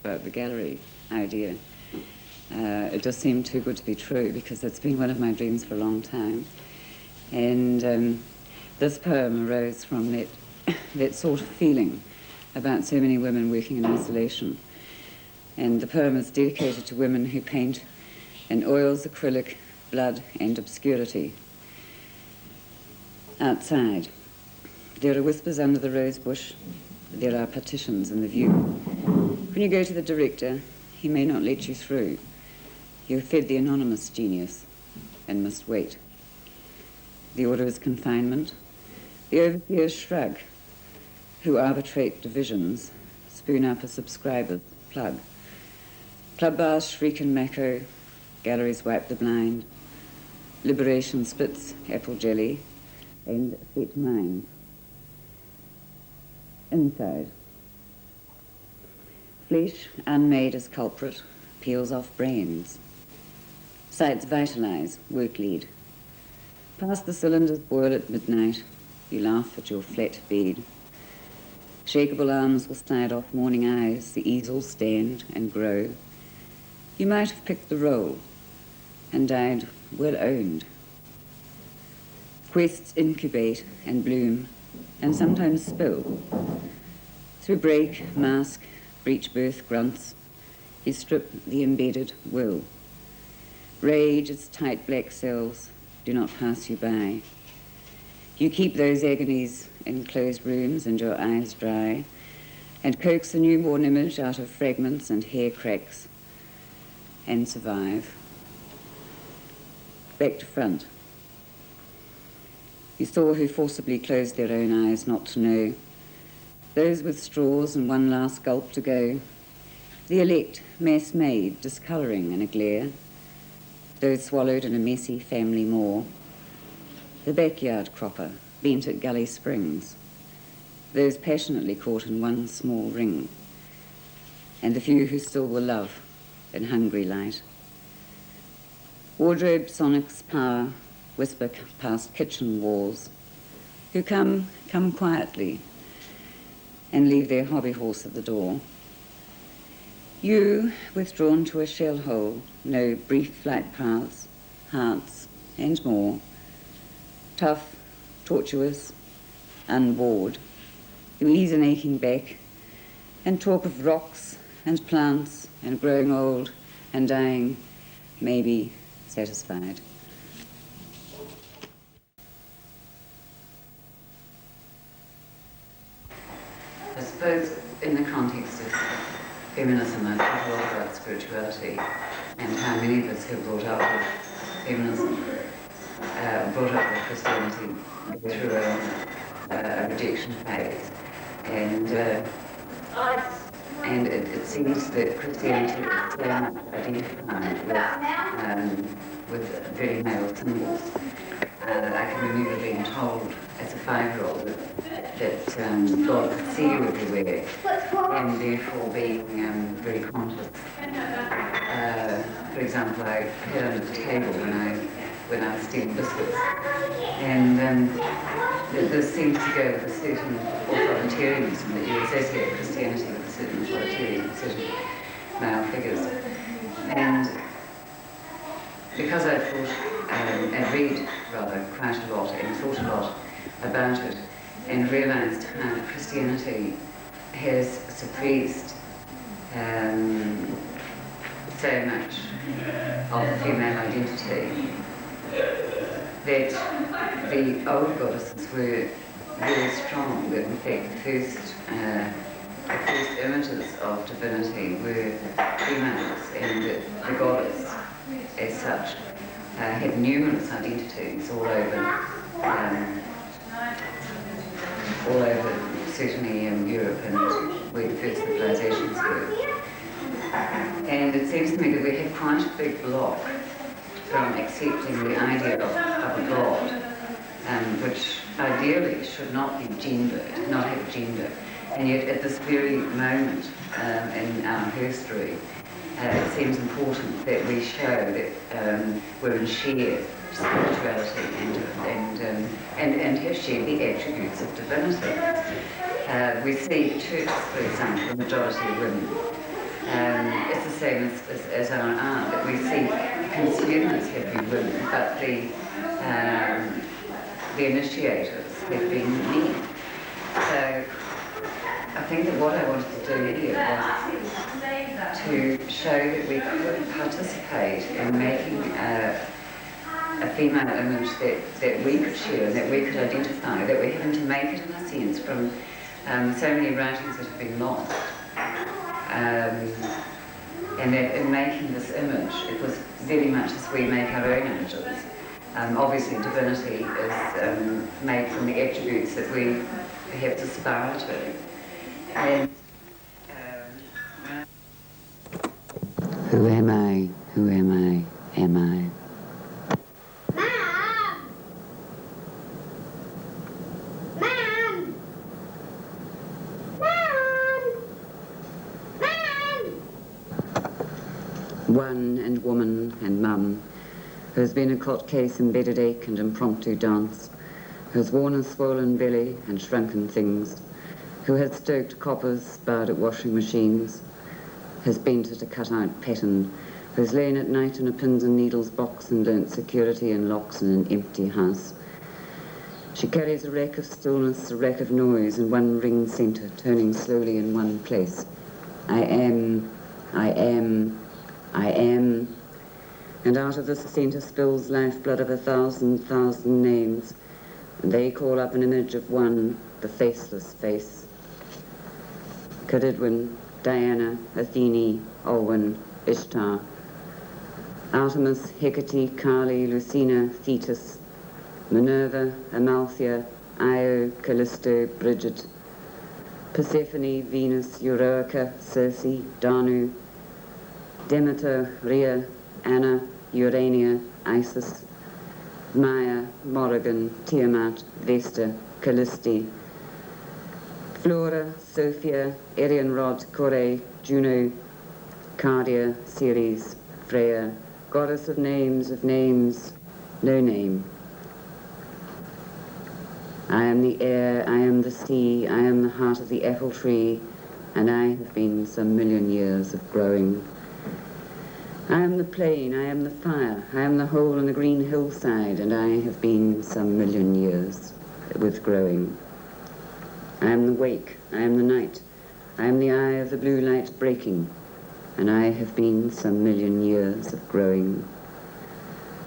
about the gallery idea. It just seemed too good to be true because it's been one of my dreams for a long time. And this poem arose from that sort of feeling about so many women working in isolation. And the poem is dedicated to women who paint in oils, acrylic, blood and obscurity. Outside, there are whispers under the rose bush. There are partitions in the view. When you go to the director, he may not let you through. You've fed the anonymous genius and must wait. The order is confinement. The overseers shrug, who arbitrate divisions, spoon up a subscriber's plug. Club bars shriek in Mako, galleries wipe the blind. Liberation spits apple jelly and set minds. Inside. Flesh, unmade as culprit, peels off brains. Sights vitalize, work lead. Past the cylinders boil at midnight, you laugh at your flat bed. Shakeable arms will slide off morning eyes, the easels stand and grow. You might have picked the role and died well owned. Quests incubate and bloom and sometimes spill. Through break, mask, breach birth grunts, you strip the embedded will. Rage, its tight black cells, do not pass you by. You keep those agonies in closed rooms and your eyes dry, and coax a newborn image out of fragments and hair cracks, and survive. Back to front. You saw who forcibly closed their own eyes not to know. Those with straws and one last gulp to go. The elect, mass-made, discolouring in a glare. Those swallowed in a messy family maw. The backyard cropper, bent at gully springs. Those passionately caught in one small ring. And the few who still will love in hungry light. Wardrobe sonics power, whisper past kitchen walls, who come quietly and leave their hobby horse at the door. You, withdrawn to a shell hole, know brief flight paths, hearts, and more. Tough, tortuous, unbored. You ease an aching back and talk of rocks and plants and growing old and dying, maybe satisfied. I suppose in the context of feminism, I've talked a lot about spirituality and how many of us who are brought up with feminism, brought up with Christianity through a rejection phase. And it seems that Christianity is very much identified with very male symbols. I can remember being told as a 5-year-old that God could see you everywhere and therefore being very conscious. For example, I had under the table when I was stealing biscuits, and this seems to go with a certain authoritarianism that you associate Christianity with a certain authoritarianism, certain male figures. And because I thought and read rather quite a lot and thought a lot about it and realised how Christianity has suppressed so much of the female identity, that the old goddesses were very strong, that in fact the first images of divinity were females, and that the goddess as such had numerous identities all over certainly in Europe and where the first civilizations were. And it seems to me that we have quite a big block from accepting the idea of a god, which ideally should not be gendered, not have gender. And yet at this very moment in our history, it seems important that we show that women share spirituality and have shared the attributes of divinity. We see churches, for example, the majority of women, It's the same as our art, that we see consumers have been women, but the initiators have been men. So I think that what I wanted to do here was to show that we could participate in making a female image that we could share, that we could identify, that we're having to make it in a sense from so many writings that have been lost. And that in making this image, it was very much as we make our own images. Obviously divinity is made from the attributes that we perhaps aspire to. And, who am I? Who am I? Am I? One and woman and mum, who has been a cot case embedded ache and impromptu dance, who has worn a swollen belly and shrunken things, who has stoked coppers, barred at washing machines, has bent at a cut-out pattern, who has lain at night in a pins and needles box and learnt security and locks in an empty house. She carries a rack of stillness, a rack of noise, and one ring centre, turning slowly in one place. I am, I am, I am. And out of this centre spills lifeblood of 1,000 names, and they call up an image of one, the faceless face. Cadidwin, Diana, Athene, Olwen, Ishtar, Artemis, Hecate, Kali, Lucina, Thetis, Minerva, Amalthea, Io, Callisto, Bridget, Persephone, Venus, Eurica, Circe, Danu, Demeter, Rhea, Anna, Urania, Isis, Maya, Morrigan, Tiamat, Vesta, Callisti, Flora, Sophia, Erienrod, Kore, Juno, Cardia, Ceres, Freya, goddess of names, no name. I am the air, I am the sea, I am the heart of the apple tree, and I have been some million years of growing. I am the plain, I am the fire, I am the hole in the green hillside, and I have been some million years with growing. I am the wake, I am the night, I am the eye of the blue light breaking, and I have been some million years of growing.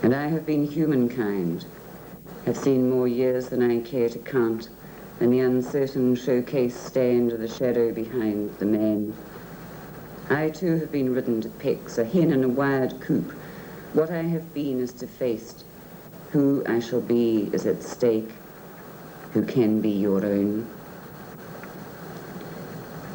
And I have been humankind, have seen more years than I care to count, and the uncertain showcase stand of the shadow behind the man. I too have been ridden to pecks, a hen in a wired coop. What I have been is defaced. Who I shall be is at stake. Who can be your own?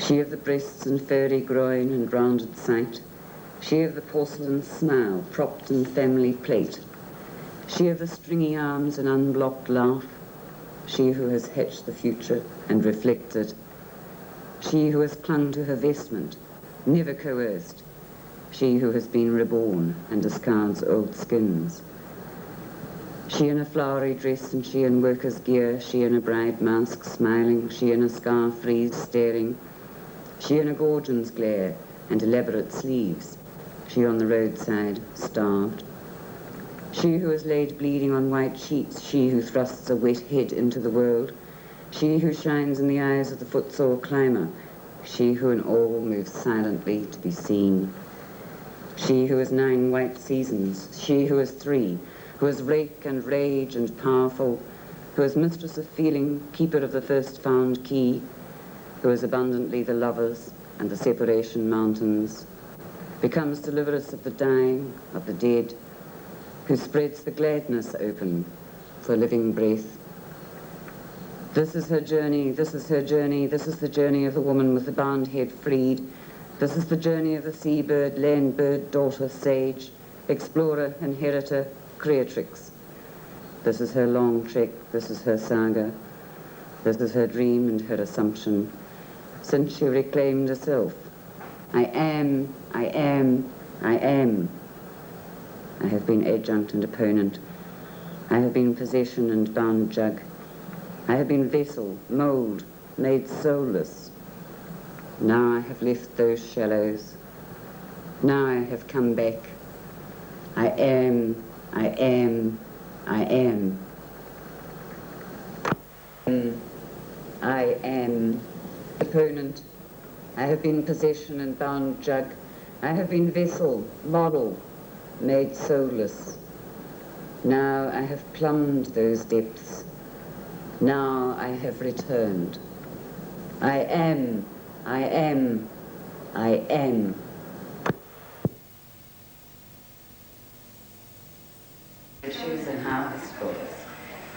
She of the breasts and furry groin and rounded sight. She of the porcelain smile, propped in family plate. She of the stringy arms and unblocked laugh. She who has hatched the future and reflects it. She who has clung to her vestment, never coerced. She who has been reborn and discards old skins. She in a flowery dress and she in worker's gear, she in a bride mask smiling, she in a scarf frieze staring, she in a gorgon's glare and elaborate sleeves, she on the roadside, starved. She who is laid bleeding on white sheets, she who thrusts a wet head into the world, she who shines in the eyes of the footsore climber, she who in all moves silently to be seen. She who is 9 white seasons, she who is 3, who is rake and rage and powerful, who is mistress of feeling, keeper of the first found key, who is abundantly the lovers and the separation mountains, becomes deliveress of the dying, of the dead, who spreads the gladness open for living breath. This is her journey, this is her journey, this is the journey of the woman with the bound head freed. This is the journey of the seabird, land bird, daughter, sage, explorer, inheritor, creatrix. This is her long trek, this is her saga. This is her dream and her assumption. Since she reclaimed herself, I am, I am, I am. I have been adjunct and opponent. I have been possession and bound jug. I have been vessel, mould, made soulless. Now I have left those shallows. Now I have come back. I am, I am, I am. I am opponent. I have been possession and bound jug. I have been vessel, model, made soulless. Now I have plumbed those depths. Now I have returned. I am, I am, I am. She was a harvest goddess,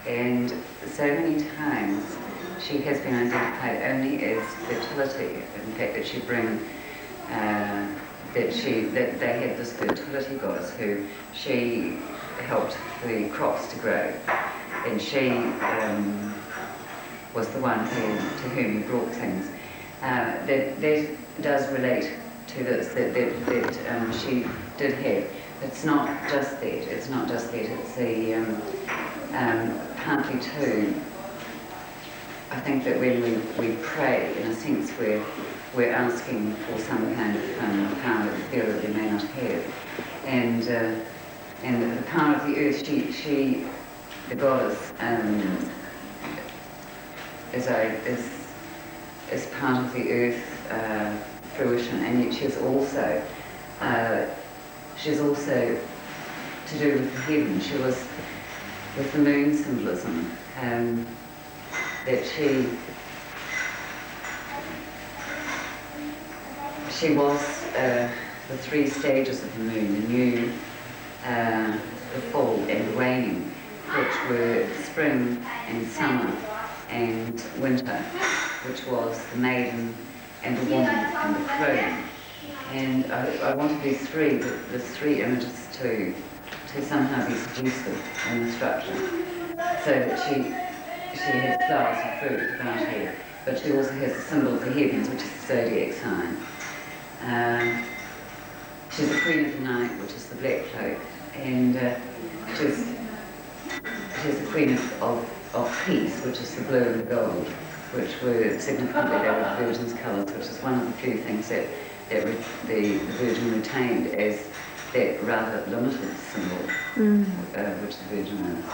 and so many times she has been identified only as fertility. In fact, that she bring that they had this fertility goddess who she helped the crops to grow, and she was the one to whom he brought things. That does relate to this, that she did have. It's not just that. It's not just that. It's the partly too. I think that when we pray, in a sense, we're asking for some kind of power that the may not have, and the power of the earth. She the goddess, is part of the earth fruition, and yet she's also to do with the heaven. She was with the moon symbolism, that she was the three stages of the moon: the new, the full, and the waning, which were spring and summer and winter, which was the maiden and the woman and the crone. And I wanted these three images to somehow be suggested in the structure, so that she has flowers and fruit about her, but she also has the symbol of the heavens, which is the zodiac sign. She's the queen of the night, which is the black cloak, and she's the queen of peace, which is the blue and the gold, which were significantly they were the Virgin's colours, which is one of the few things that the Virgin retained as that rather limited symbol, which the Virgin is.